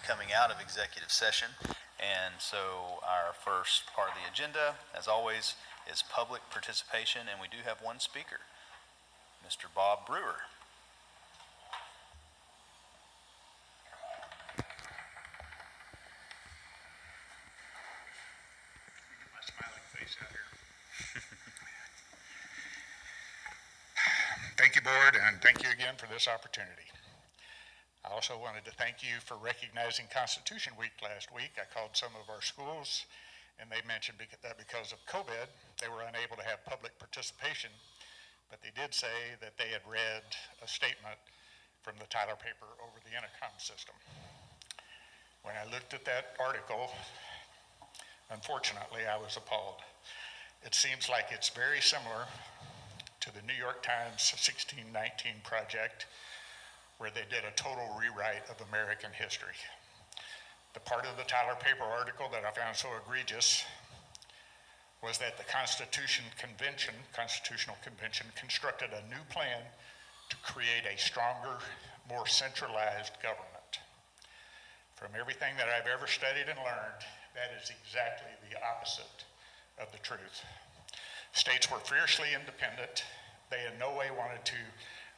coming out of executive session. And so our first part of the agenda, as always, is public participation, and we do have one speaker, Mr. Bob Brewer. Get my smiling face out here. Thank you, board, and thank you again for this opportunity. I also wanted to thank you for recognizing Constitution Week last week. I called some of our schools, and they mentioned that because of COVID, they were unable to have public participation, but they did say that they had read a statement from the Tyler paper over the intercom system. When I looked at that article, unfortunately, I was appalled. It seems like it's very similar to the New York Times 1619 Project, where they did a total rewrite of American history. The part of the Tyler paper article that I found so egregious was that the Constitutional Convention constructed a new plan to create a stronger, more centralized government. From everything that I've ever studied and learned, that is exactly the opposite of the truth. States were fiercely independent. They in no way wanted to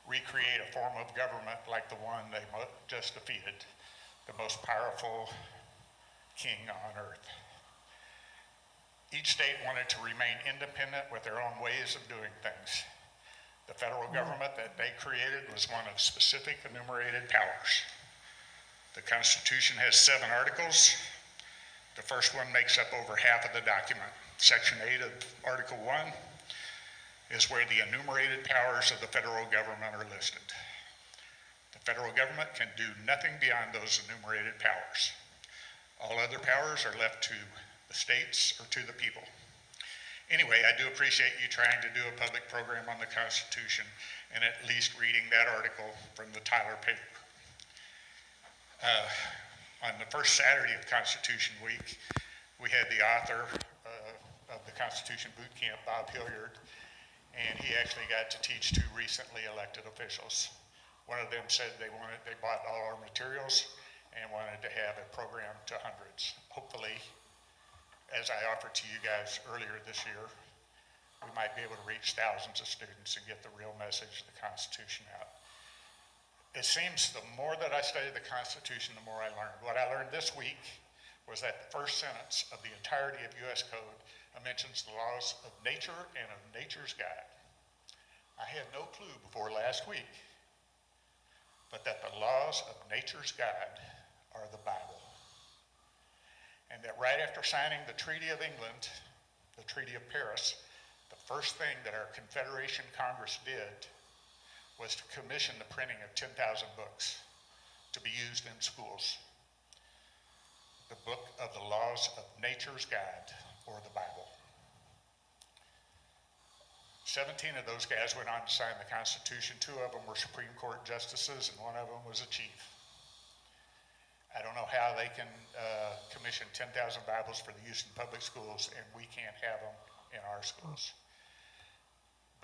recreate a form of government like the one they just defeated, the most powerful king on earth. Each state wanted to remain independent with their own ways of doing things. The federal government that they created was one of specific enumerated powers. The Constitution has 7 articles. The first one makes up over half of the document. Section 8 of Article 1 is where the enumerated powers of the federal government are listed. The federal government can do nothing beyond those enumerated powers. All other powers are left to the states or to the people. Anyway, I do appreciate you trying to do a public program on the Constitution and at least reading that article from the Tyler paper. On the first Saturday of Constitution Week, we had the author of the Constitution Boot Camp, Bob Hilliard, and he actually got to teach 2 recently elected officials. One of them said they bought all our materials and wanted to have a program to hundreds. Hopefully, as I offered to you guys earlier this year, we might be able to reach thousands of students and get the real message of the Constitution out. It seems the more that I studied the Constitution, the more I learned. What I learned this week was that the first sentence of the entirety of U.S. Code mentions the laws of nature and of nature's guide. I had no clue before last week, but that the laws of nature's guide are the Bible. And that right after signing the Treaty of England, the Treaty of Paris, the first thing that our Confederation Congress did was to commission the printing of 10,000 books to be used in schools. The book of the laws of nature's guide, or the Bible. 17 of those guys went on to sign the Constitution. 2 of them were Supreme Court justices, and 1 of them was a chief. I don't know how they can commission 10,000 Bibles for the use in public schools, and we can't have them in our schools.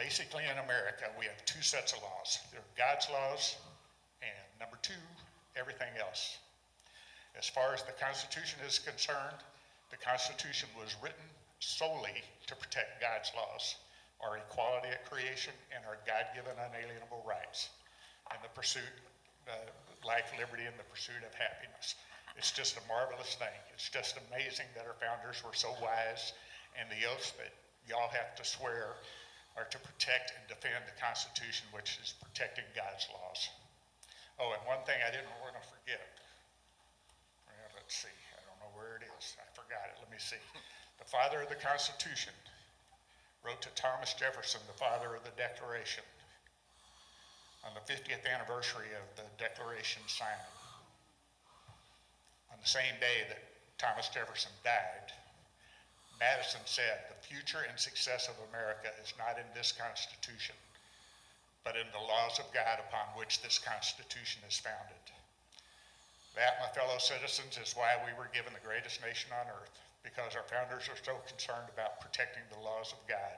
Basically, in America, we have 2 sets of laws. There are God's laws, and number 2, everything else. As far as the Constitution is concerned, the Constitution was written solely to protect God's laws, our equality at creation, and our God-given unalienable rights, and the pursuit, life, liberty, and the pursuit of happiness. It's just a marvelous thing. It's just amazing that our founders were so wise, and the oaths that y'all have to swear are to protect and defend the Constitution, which is protecting God's laws. Oh, and one thing I didn't want to forget. Well, let's see. I don't know where it is. I forgot it. Let me see. The father of the Constitution wrote to Thomas Jefferson, the father of the Declaration, on the 50th anniversary of the Declaration signing. On the same day that Thomas Jefferson died, Madison said, "The future and success of America is not in this Constitution, but in the laws of God upon which this Constitution is founded." That, my fellow citizens, is why we were given the greatest nation on earth, because our founders are so concerned about protecting the laws of God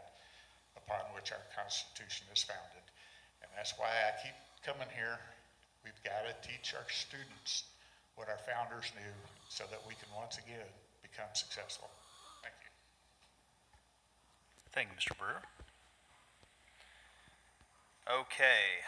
upon which our Constitution is founded. And that's why I keep coming here. We've got to teach our students what our founders knew so that we can once again become successful. Thank you. Thank you, Mr. Brewer. Okay,